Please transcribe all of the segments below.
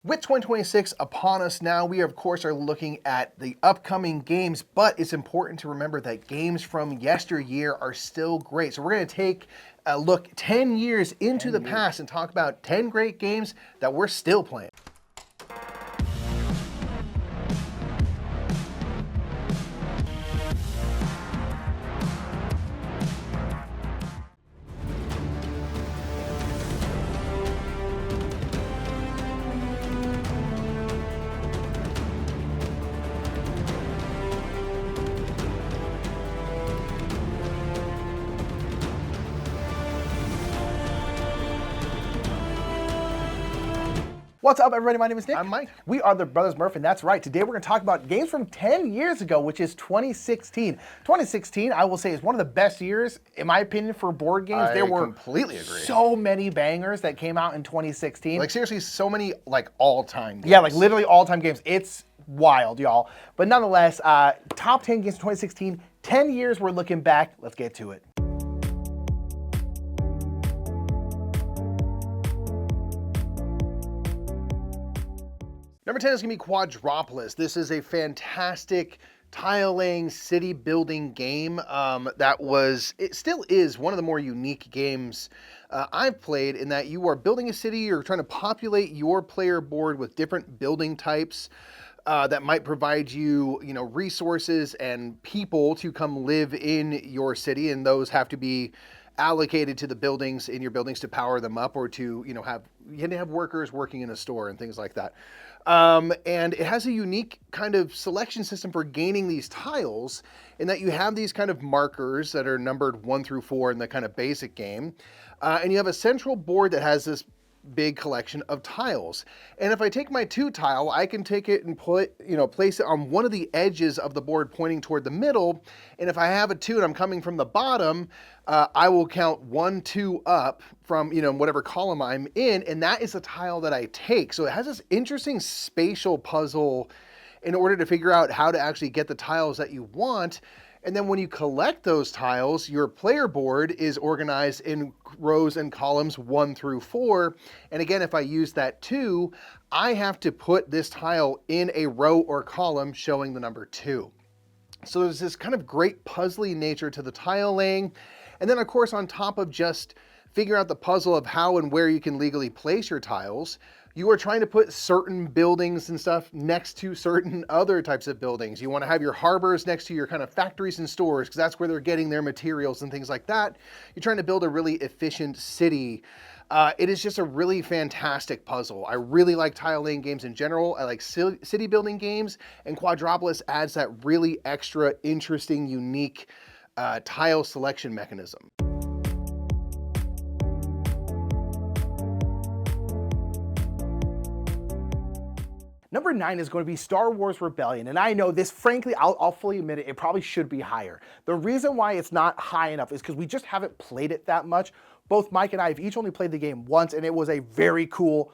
With 2026 upon us now, we of course are looking at the upcoming games, but it's important to remember that games from yesteryear are still great. So we're going to take a look 10 years into the past and talk about 10 great games that we're still playing. What's up, everybody? My name is Nick. I'm Mike. We are the Brothers Murph, and that's right. Today we're going to talk about games from 10 years ago, which is 2016. 2016, I will say, is one of the best years, in my opinion, for board games. I completely agree. So many bangers that came out in 2016. Like seriously, so many like all-time games. Yeah, like literally all-time games. It's wild, y'all. But nonetheless, top 10 games of 2016, 10 years we're looking back. Let's get to it. Number 10 is going to be Quadropolis. This is a fantastic tile-laying, city-building game it still is one of the more unique games I've played, in that you are building a city, you're trying to populate your player board with different building types that might provide you, resources and people to come live in your city, and those have to be allocated to the buildings in your buildings to power them up, or to, you had to have workers working in a store and things like that. And it has a unique kind of selection system for gaining these tiles, in that you have these kind of markers that are numbered 1 through 4 in the kind of basic game. And you have a central board that has this big collection of tiles. And if I take my 2 tile, I can take it and place it on one of the edges of the board pointing toward the middle. And if I have a 2 and I'm coming from the bottom, I will count 1, 2 up from, whatever column I'm in, and that is the tile that I take. So it has this interesting spatial puzzle in order to figure out how to actually get the tiles that you want. And then when you collect those tiles, your player board is organized in rows and columns 1 through 4. And again, if I use that 2, I have to put this tile in a row or column showing the number 2. So there's this kind of great puzzly nature to the tile laying. And then of course, on top of just figuring out the puzzle of how and where you can legally place your tiles, you are trying to put certain buildings and stuff next to certain other types of buildings. You want to have your harbors next to your kind of factories and stores, because that's where they're getting their materials and things like that. You're trying to build a really efficient city. It is just a really fantastic puzzle. I really like tile laying games in general. I like city building games, and Quadropolis adds that really extra interesting, unique tile selection mechanism. Number 9 is going to be Star Wars Rebellion, and I know this, frankly, I'll fully admit it, it probably should be higher. The reason why it's not high enough is because we just haven't played it that much. Both Mike and I have each only played the game once, and it was a very cool,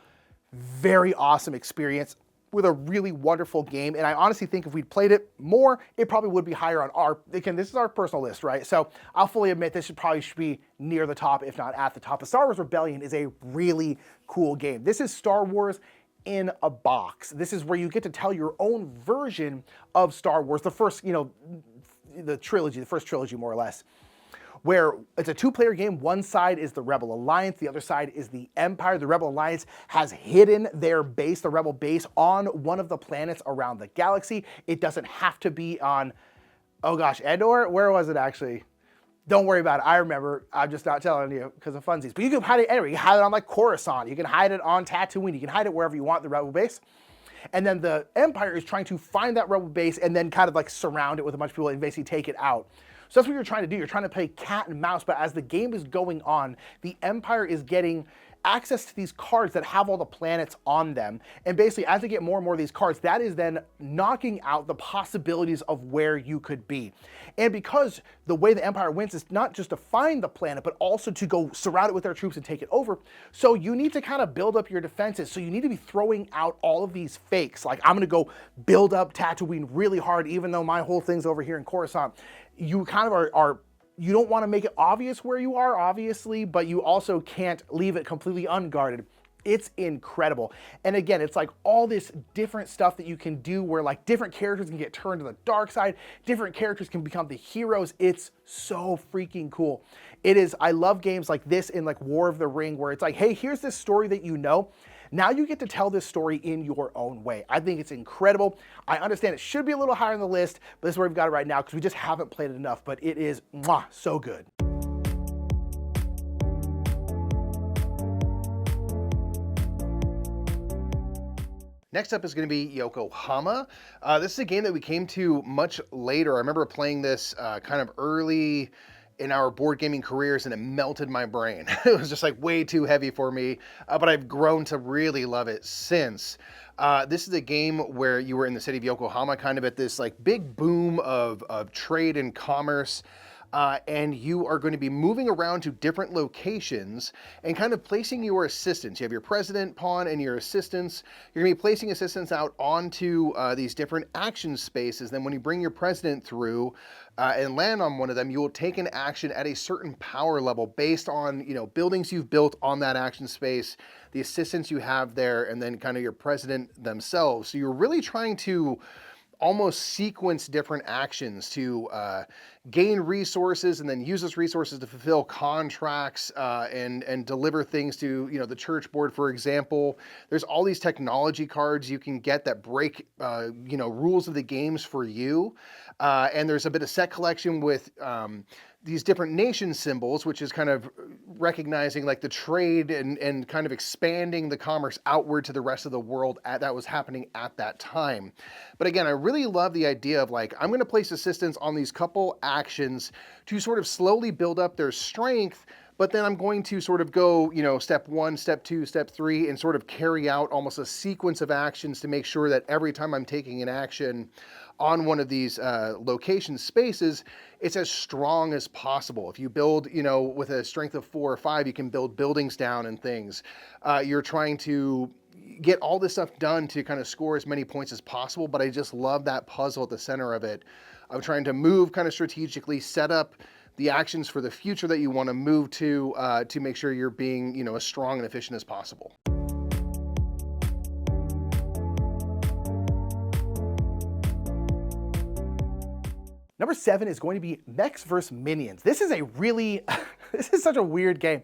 very awesome experience with a really wonderful game. And I honestly think if we'd played it more, it probably would be higher on our, again, this is our personal list, right? So I'll fully admit this should be near the top, if not at the top. The Star Wars Rebellion is a really cool game. This is Star Wars in a box. This is where you get to tell your own version of Star Wars, the first, the first trilogy more or less, where it's a 2-player game. One side is the Rebel Alliance, the other side is the Empire. The Rebel Alliance has hidden their base, the Rebel base, on one of the planets around the galaxy. It doesn't have to be on, oh gosh, Endor? Where was it actually? Don't worry about it. I remember. I'm just not telling you because of funsies. But you can hide it anywhere. You can hide it on like Coruscant. You can hide it on Tatooine. You can hide it wherever you want, the Rebel base. And then the Empire is trying to find that Rebel base and then kind of like surround it with a bunch of people and basically take it out. So that's what you're trying to do. You're trying to play cat and mouse, but as the game is going on, the Empire is getting access to these cards that have all the planets on them. And basically, as they get more and more of these cards, that is then knocking out the possibilities of where you could be. And because the way the Empire wins is not just to find the planet, but also to go surround it with their troops and take it over. So you need to kind of build up your defenses. So you need to be throwing out all of these fakes. Like, I'm gonna go build up Tatooine really hard, even though my whole thing's over here in Coruscant. You kind of are you don't want to make it obvious where you are, obviously, but you also can't leave it completely unguarded. It's incredible. And again, it's like all this different stuff that you can do where like different characters can get turned to the dark side, different characters can become the heroes. It's so freaking cool. It is, I love games like this in like War of the Ring where it's like, hey, here's this story that you know. Now you get to tell this story in your own way. I think it's incredible. I understand it should be a little higher on the list, but this is where we've got it right now because we just haven't played it enough, but it is so good. Next up is going to be Yokohama. This is a game that we came to much later. I remember playing this kind of early in our board gaming careers and it melted my brain. It was just like way too heavy for me, but I've grown to really love it since. This is a game where you were in the city of Yokohama, kind of at this like big boom of trade and commerce. And you are going to be moving around to different locations and kind of placing your assistants. You have your president pawn and your assistants. You're going to be placing assistants out onto these different action spaces. Then when you bring your president through and land on one of them, you will take an action at a certain power level based on, you know, buildings you've built on that action space, the assistants you have there, and then kind of your president themselves. So you're really trying to almost sequence different actions to gain resources and then use those resources to fulfill contracts and deliver things to, you know, the church board, for example. There's all these technology cards you can get that break, you know, rules of the games for you. And there's a bit of set collection with these different nation symbols, which is kind of recognizing like the trade and kind of expanding the commerce outward to the rest of the world that was happening at that time. But again, I really love the idea of like, I'm going to place assistants on these couple actions to sort of slowly build up their strength, but then I'm going to sort of go, you know, step 1, step 2, step 3, and sort of carry out almost a sequence of actions to make sure that every time I'm taking an action on one of these location spaces, it's as strong as possible. If you build, you know, with a strength of 4 or 5, you can build buildings down and things. You're trying to get all this stuff done to kind of score as many points as possible, but I just love that puzzle at the center of it. I'm trying to move kind of strategically, set up the actions for the future that you want to move to make sure you're being, you know, as strong and efficient as possible. Number 7 is going to be Mechs vs. Minions. This is a really, this is such a weird game.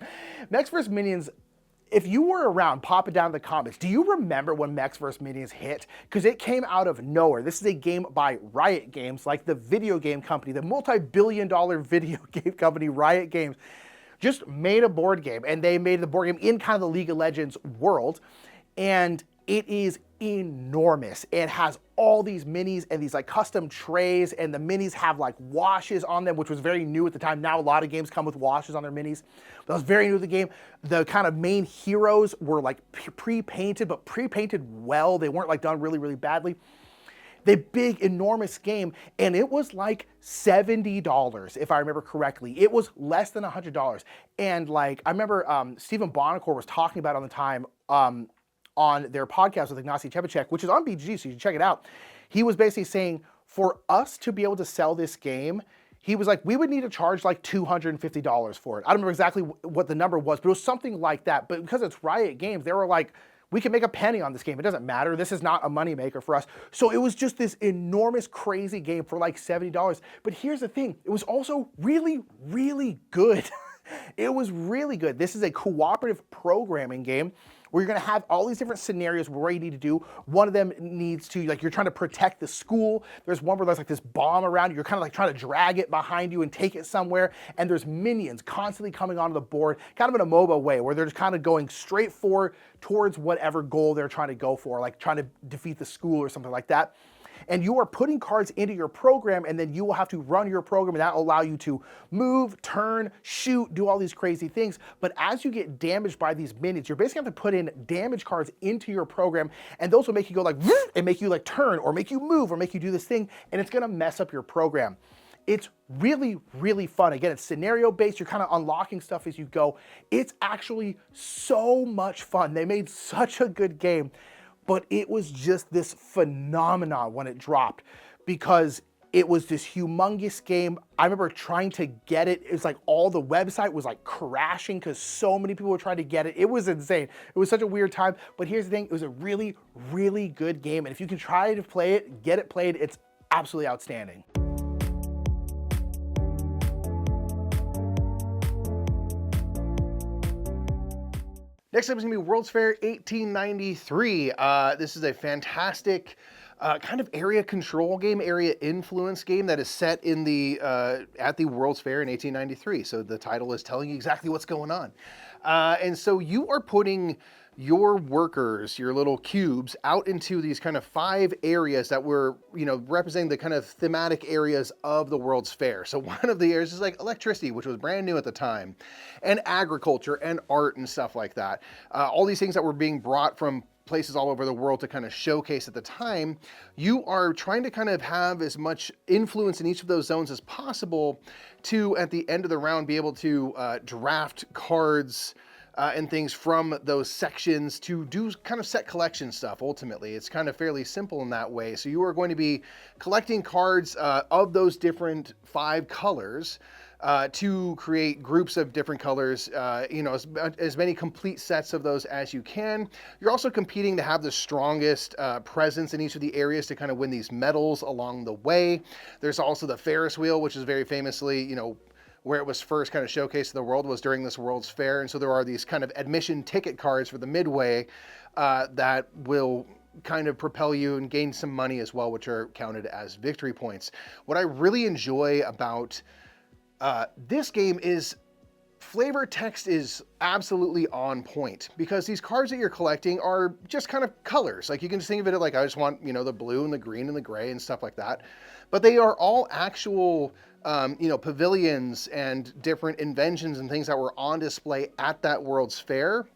Mechs vs. Minions, if you were around, pop it down in the comments. Do you remember when Mechs vs. Minions hit? Because it came out of nowhere. This is a game by Riot Games, like the video game company, the multi-billion-dollar video game company, Riot Games, just made a board game. And they made the board game in kind of the League of Legends world. And it is enormous. It has all these minis and these like custom trays, and the minis have like washes on them, which was very new at the time. Now a lot of games come with washes on their minis. That was very new to the game. The kind of main heroes were like pre-painted, but pre-painted well. They weren't like done really, really badly. The big, enormous game, and it was like $70, if I remember correctly. It was less than $100. And like, I remember Stephen Bonacore was talking about on the time, on their podcast with Ignacy Chepacek, which is on BG, so you should check it out. He was basically saying, for us to be able to sell this game, he was like, we would need to charge like $250 for it. I don't remember exactly what the number was, but it was something like that. But because it's Riot Games, they were like, we can make a penny on this game. It doesn't matter. This is not a moneymaker for us. So it was just this enormous, crazy game for like $70. But here's the thing. It was also really, really good. It was really good. This is a cooperative programming game where you're going to have all these different scenarios where you need to do. One of them needs to, like, you're trying to protect the school. There's one where there's like this bomb around. You're kind of like trying to drag it behind you and take it somewhere. And there's minions constantly coming onto the board, kind of in a MOBA way, where they're just kind of going straight forward towards whatever goal they're trying to go for, like trying to defeat the school or something like that. And you are putting cards into your program, and then you will have to run your program, and that will allow you to move, turn, shoot, do all these crazy things. But as you get damaged by these minions, you're basically have to put in damage cards into your program, and those will make you go like, and make you like turn, or make you move, or make you do this thing, and it's gonna mess up your program. It's really, really fun. Again, it's scenario-based. You're kind of unlocking stuff as you go. It's actually so much fun. They made such a good game. But it was just this phenomenon when it dropped, because It was this humongous game. I remember trying to get it. It was like all the website was like crashing because so many people were trying to get it. It was insane. It was such a weird time. But here's the thing, it was a really, really good game. And if you can try to play it, get it played, it's absolutely outstanding. Next up is going to be World's Fair 1893. This is a fantastic kind of area control game, area influence game that is set in the at the World's Fair in 1893. So the title is telling you exactly what's going on. And so you are putting your workers, your little cubes, out into these kind of 5 areas that were, you know, representing the kind of thematic areas of the World's Fair. So one of the areas is like electricity, which was brand new at the time, and agriculture and art and stuff like that. All these things that were being brought from places all over the world to kind of showcase at the time. You are trying to kind of have as much influence in each of those zones as possible to, at the end of the round, be able to draft cards and things from those sections to do kind of set collection stuff. Ultimately, it's kind of fairly simple in that way. So you are going to be collecting cards of those different 5 colors to create groups of different colors, you know, as many complete sets of those as you can. You're also competing to have the strongest presence in each of the areas to kind of win these medals along the way. There's also the Ferris wheel, which is very famously, you know, where it was first kind of showcased to the world was during this World's Fair. And so there are these kind of admission ticket cards for the midway that will kind of propel you and gain some money as well, which are counted as victory points. What I really enjoy about this game is flavor text is absolutely on point, because these cards that you're collecting are just kind of colors. Like, you can just think of it like, I just want, you know, the blue and the green and the gray and stuff like that. But they are all actual, you know, pavilions and different inventions and things that were on display at that World's Fair.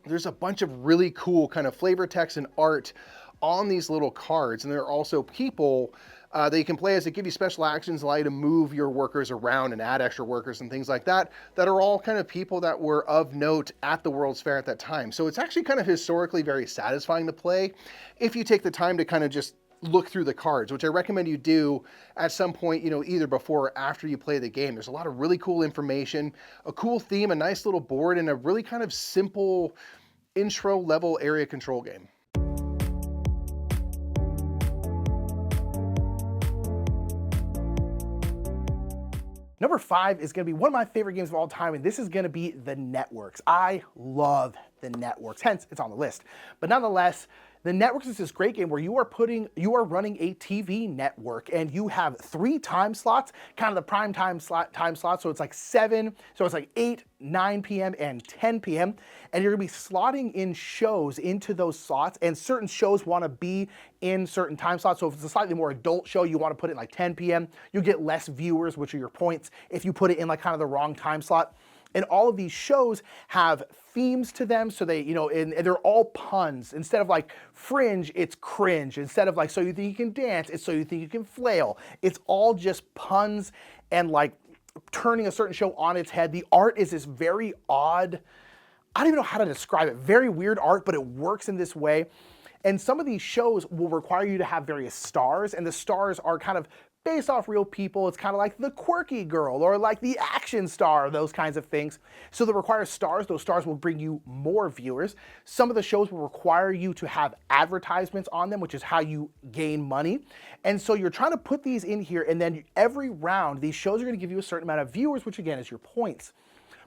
There's a bunch of really cool kind of flavor text and art on these little cards. And there are also people that you can play as that give you special actions, allow you to move your workers around and add extra workers and things like that, that are all kind of people that were of note at the World's Fair at that time. So it's actually kind of historically very satisfying to play if you take the time to kind of just look through the cards, which I recommend you do at some point, you know, either before or after you play the game. There's a lot of really cool information, a cool theme, a nice little board, and a really kind of simple intro level area control game. Number 5 is going to be one of my favorite games of all time, and this is going to be The Networks. I love The Networks, hence it's on the list. But nonetheless, The Networks is this great game where you are running a TV network, and you have 3 time slots, kind of the prime time slot. So it's like 7, so it's like 8, 9 p.m. and 10 p.m. And you're gonna be slotting in shows into those slots, and certain shows wanna be in certain time slots. So if it's a slightly more adult show, you wanna put it in like 10 p.m., you get less viewers, which are your points, if you put it in like kind of the wrong time slot. And all of these shows have themes to them, so they, you know, and they're all puns. Instead of like fringe, it's cringe. Instead of like, so you think you can dance, it's so you think you can flail. It's all just puns and like turning a certain show on its head. The art is this very odd, I don't even know how to describe it, very weird art, but it works in this way. And some of these shows will require you to have various stars, and the stars are kind of based off real people. It's kind of like the quirky girl or like the action star, those kinds of things. So they require stars. Those stars will bring you more viewers. Some of the shows will require you to have advertisements on them, which is how you gain money. And so you're trying to put these in here, and then every round, these shows are going to give you a certain amount of viewers, which again is your points.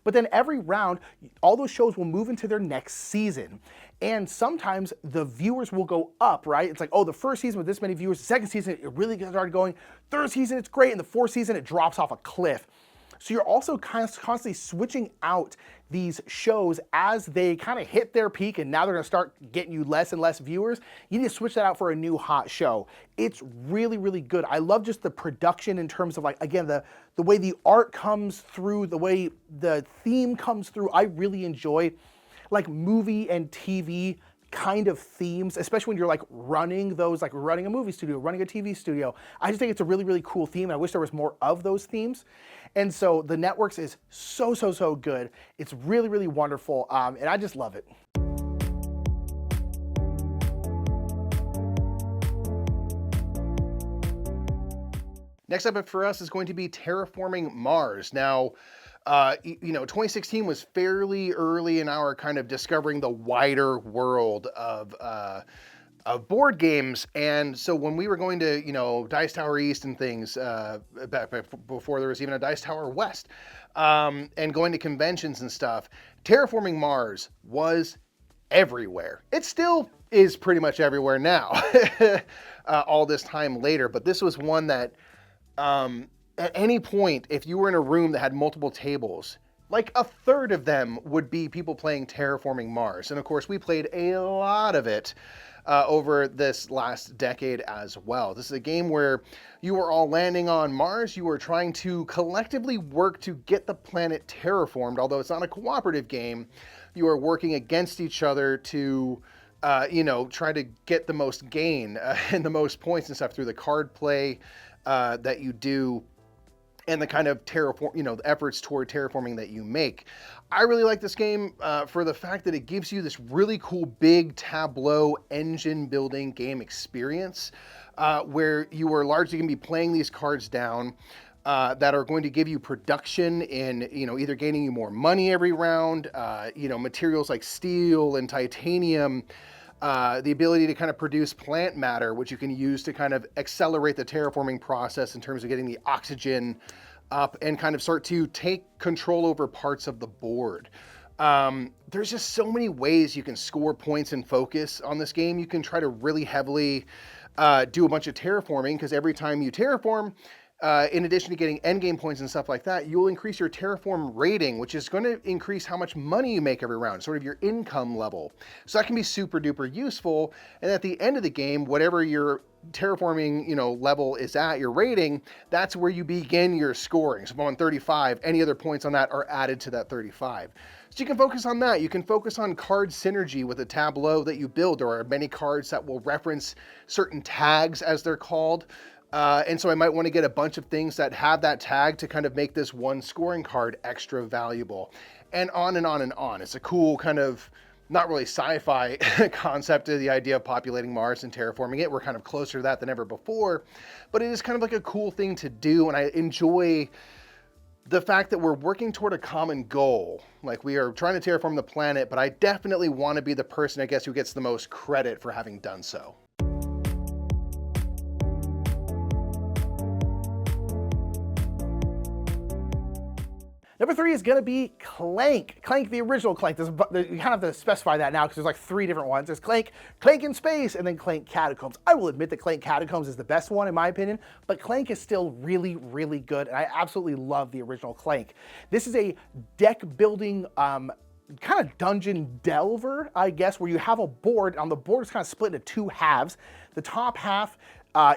But then every round, all those shows will move into their next season. And sometimes the viewers will go up, right? It's like, oh, the first season with this many viewers, the second season, it really started going. Third season, it's great. And the fourth season, it drops off a cliff. So you're also constantly switching out these shows as they kind of hit their peak, and now they're going to start getting you less and less viewers. You need to switch that out for a new hot show. It's really, really good. I love just the production in terms of, like, again, the way the art comes through, the way the theme comes through. I really enjoy like movie and TV kind of themes, especially when you're like running those, like running a movie studio, running a TV studio. I just think it's a really, really cool theme. I wish there was more of those themes. And so The Networks is so good. It's really, really wonderful, and I just love it. Next up for us is going to be Terraforming Mars. Now, 2016 was fairly early in our kind of discovering the wider world of board games. And so when we were going to, Dice Tower East and things, back before there was even a Dice Tower West, and going to conventions and stuff, Terraforming Mars was everywhere. It still is pretty much everywhere now, all this time later. But this was one that, at any point, if you were in a room that had multiple tables, like a third of them would be people playing Terraforming Mars. And of course, we played a lot of it over this last decade as well. This is a game where you were all landing on Mars. You were trying to collectively work to get the planet terraformed. Although it's not a cooperative game, you are working against each other to try to get the most gain and the most points and stuff through the card play that you do, and the kind of the efforts toward terraforming that you make. I really like this game for the fact that it gives you this really cool big tableau engine building game experience where you are largely going to be playing these cards down that are going to give you production in, either gaining you more money every round, materials like steel and titanium, the ability to kind of produce plant matter, which you can use to kind of accelerate the terraforming process in terms of getting the oxygen up and kind of start to take control over parts of the board. There's just so many ways you can score points and focus on this game. You can try to really heavily do a bunch of terraforming, because every time you terraform, in addition to getting endgame points and stuff like that, you'll increase your terraform rating, which is going to increase how much money you make every round, sort of your income level. So that can be super duper useful. And at the end of the game, whatever your terraforming level is at, your rating, that's where you begin your scoring. So if I'm on 35, any other points on that are added to that 35. So you can focus on that. You can focus on card synergy with a tableau that you build. There are many cards that will reference certain tags, as they're called. And so I might want to get a bunch of things that have that tag to kind of make this one scoring card extra valuable, and on and on and on. It's a cool kind of, not really sci-fi concept of the idea of populating Mars and terraforming it. We're kind of closer to that than ever before, but it is kind of like a cool thing to do. And I enjoy the fact that we're working toward a common goal. Like, we are trying to terraform the planet, but I definitely want to be the person, I guess, who gets the most credit for having done so. Number 3 is going to be Clank. Clank, the original Clank. You kind of have to specify that now because there's like 3 different ones. There's Clank, Clank in Space, and then Clank Catacombs. I will admit that Clank Catacombs is the best one in my opinion, but Clank is still really, really good, and I absolutely love the original Clank. This is a deck building kind of dungeon delver, I guess, where you have a board. On the board is kind of split into 2 halves. The top half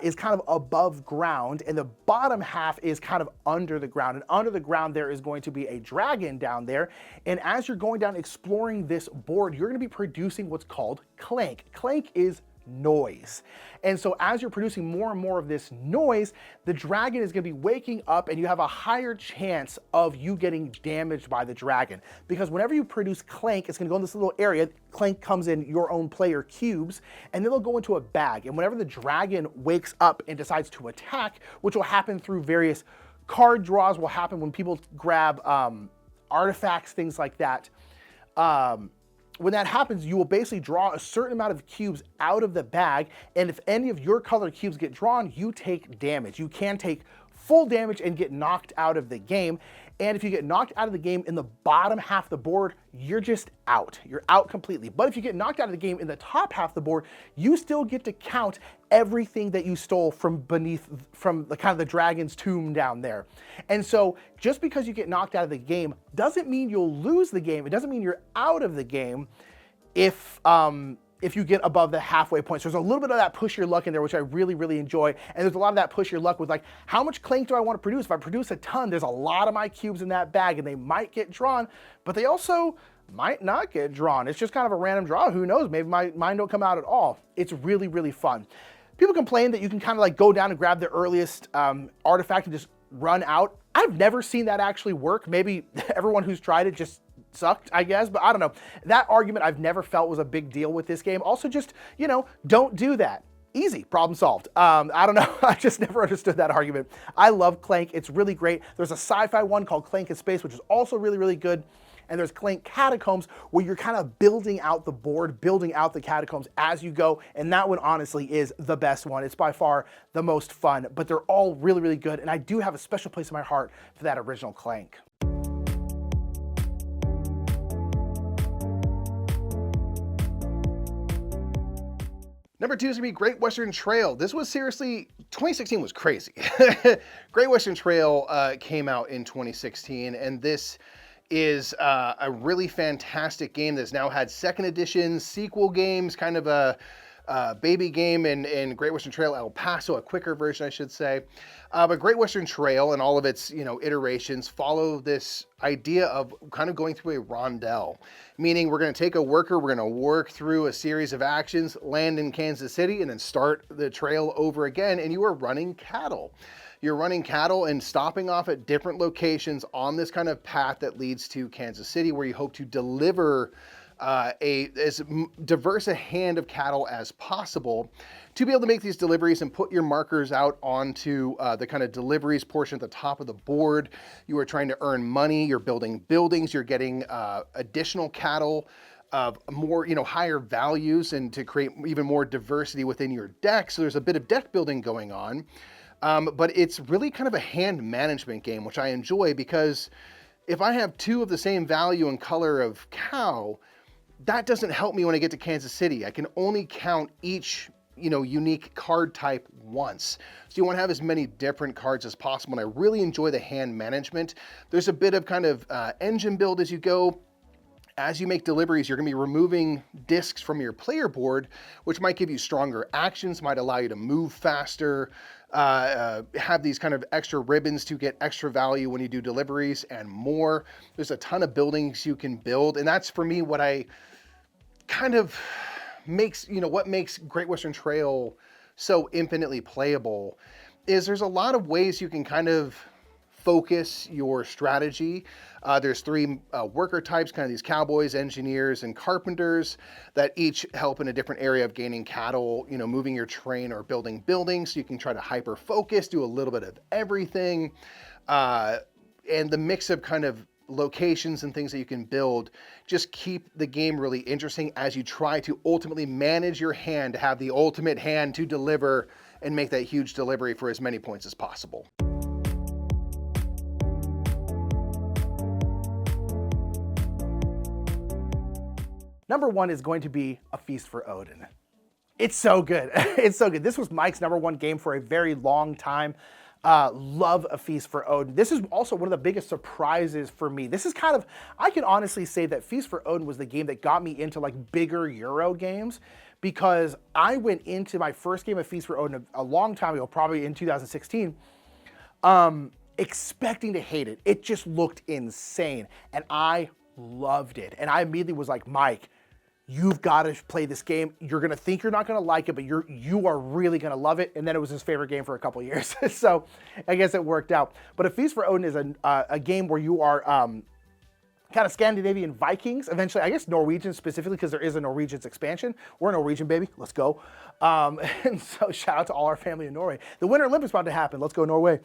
is kind of above ground, and the bottom half is kind of under the ground. And under the ground, there is going to be a dragon down there. And as you're going down exploring this board, you're going to be producing what's called Clank. Clank is noise. And so as you're producing more and more of this noise, the dragon is going to be waking up, and you have a higher chance of you getting damaged by the dragon. Because whenever you produce Clank, it's going to go in this little area. Clank comes in your own player cubes, and then they'll go into a bag. And whenever the dragon wakes up and decides to attack, which will happen through various card draws, will happen when people grab artifacts, things like that. When that happens, you will basically draw a certain amount of cubes out of the bag, and if any of your colored cubes get drawn, you take damage. You can take full damage and get knocked out of the game, and if you get knocked out of the game in the bottom half of the board, you're just out. You're out completely. But if you get knocked out of the game in the top half of the board, you still get to count everything that you stole from beneath, from the kind of the dragon's tomb down there. And so just because you get knocked out of the game doesn't mean you'll lose the game. It doesn't mean you're out of the game if you get above the halfway point. So there's a little bit of that push your luck in there, which I really, really enjoy. And there's a lot of that push your luck with, like, how much Clank do I want to produce? If I produce a ton, there's a lot of my cubes in that bag, and they might get drawn, but they also might not get drawn. It's just kind of a random draw. Who knows? Maybe mine don't come out at all. It's really, really fun. People complain that you can kind of like go down and grab the earliest artifact and just run out. I've never seen that actually work. Maybe everyone who's tried it just sucked, I guess, but I don't know. That argument I've never felt was a big deal with this game. Also, just, don't do that. Easy, problem solved. I don't know, I just never understood that argument. I love Clank, it's really great. There's a sci-fi one called Clank in Space, which is also really, really good. And there's Clank Catacombs, where you're kind of building out the board, building out the catacombs as you go. And that one honestly is the best one. It's by far the most fun, but they're all really, really good. And I do have a special place in my heart for that original Clank. Number 2 is going to be Great Western Trail. This was seriously, 2016 was crazy. Great Western Trail came out in 2016, and this is a really fantastic game that's now had second editions, sequel games, kind of a baby game in Great Western Trail El Paso, a quicker version, I should say. But Great Western Trail and all of its, iterations follow this idea of kind of going through a rondel, meaning we're going to take a worker, we're going to work through a series of actions, land in Kansas City, and then start the trail over again, and you are running cattle. You're running cattle and stopping off at different locations on this kind of path that leads to Kansas City, where you hope to deliver as diverse a hand of cattle as possible to be able to make these deliveries and put your markers out onto the kind of deliveries portion at the top of the board. You are trying to earn money, you're building buildings, you're getting additional cattle of more, higher values, and to create even more diversity within your deck. So there's a bit of deck building going on. But it's really kind of a hand management game, which I enjoy, because if I have 2 of the same value and color of cow, that doesn't help me when I get to Kansas City. I can only count each, unique card type once. So you want to have as many different cards as possible, and I really enjoy the hand management. There's a bit of kind of engine build as you go. As you make deliveries, you're going to be removing discs from your player board, which might give you stronger actions, might allow you to move faster, have these kind of extra ribbons to get extra value when you do deliveries, and more. There's a ton of buildings you can build, and that's for me what I kind of makes, what makes Great Western Trail so infinitely playable is there's a lot of ways you can kind of focus your strategy. There's 3 worker types, kind of these cowboys, engineers, and carpenters that each help in a different area of gaining cattle, moving your train or building buildings. So you can try to hyper focus, do a little bit of everything. And the mix of kind of locations and things that you can build just keep the game really interesting as you try to ultimately manage your hand to have the ultimate hand to deliver and make that huge delivery for as many points as possible. Number 1 is going to be A Feast for Odin. It's so good. It's so good. This was Mike's number 1 game for a very long time. Love A Feast for Odin. This is also one of the biggest surprises for me. This is kind of, I can honestly say that Feast for Odin was the game that got me into like bigger Euro games, because I went into my first game of Feast for Odin a long time ago, probably in 2016, expecting to hate it. It just looked insane, and I loved it. And I immediately was like, Mike, you've got to play this game. You're going to think you're not going to like it, but you are really going to love it. And then it was his favorite game for a couple of years. So I guess it worked out. But A Feast for Odin is a game where you are kind of Scandinavian Vikings, eventually, I guess Norwegian specifically, because there is a Norwegian's expansion. We're a Norwegian, baby. Let's go. And so shout out to all our family in Norway. The Winter Olympics about to happen. Let's go, Norway.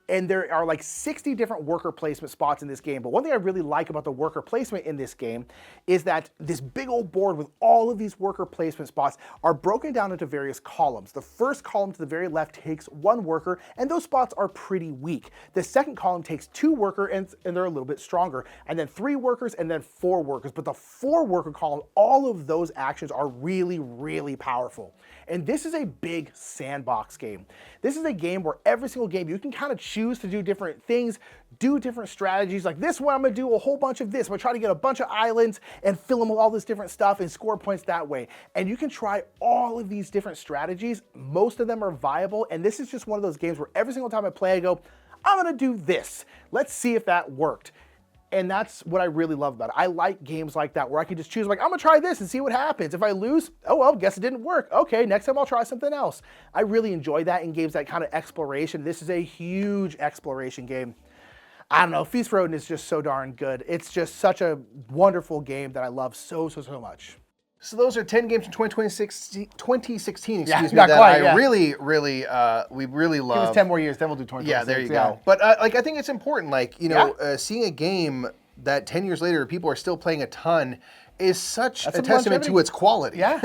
And there are like 60 different worker placement spots in this game. But one thing I really like about the worker placement in this game is that this big old board with all of these worker placement spots are broken down into various columns. The first column to the very left takes 1 worker, and those spots are pretty weak. The second column takes 2 workers, and they're a little bit stronger. And then 3 workers, and then 4 workers. But the 4 worker column, all of those actions are really, really powerful. And this is a big sandbox game. This is a game where every single game you can kind of choose to do different things, do different strategies. Like this one, I'm gonna do a whole bunch of this. I'm gonna try to get a bunch of islands and fill them with all this different stuff and score points that way. And you can try all of these different strategies. Most of them are viable. And this is just one of those games where every single time I play, I go, I'm gonna do this. Let's see if that worked. And that's what I really love about it. I like games like that where I can just choose, like, I'm gonna try this and see what happens. If I lose, oh well, guess it didn't work. Okay, next time I'll try something else. I really enjoy that in games, that kind of exploration. This is a huge exploration game. I don't know, Feast for Odin is just so darn good. It's just such a wonderful game that I love so, so, so much. So those are 10 games from 2016, excuse me, not that quite, I yeah. really, we really Give love. us 10 more years, then we'll do 20. Yeah, there you go. But like, I think it's important, like, you know, seeing a game that 10 years later people are still playing a ton is such a testament longevity. to its quality. Yeah.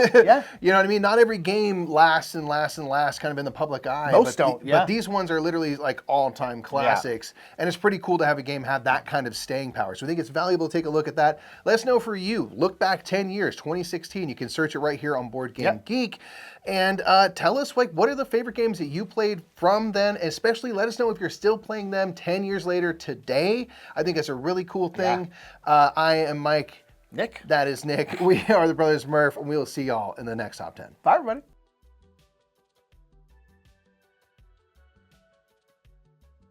You know what I mean? Not every game lasts and lasts and lasts kind of in the public eye. Most don't, But these ones are literally like all-time classics. And it's pretty cool to have a game have that kind of staying power. So I think it's valuable to take a look at that. Let us know for you. Look back 10 years, 2016. You can search it right here on Board Game Geek. And tell us, like, what are the favorite games that you played from then? Especially let us know if you're still playing them 10 years later today. I think that's a really cool thing. I am Mike. Nick. That is Nick. We are the Brothers Murph, and we will see y'all in the next Top 10. Bye, everybody.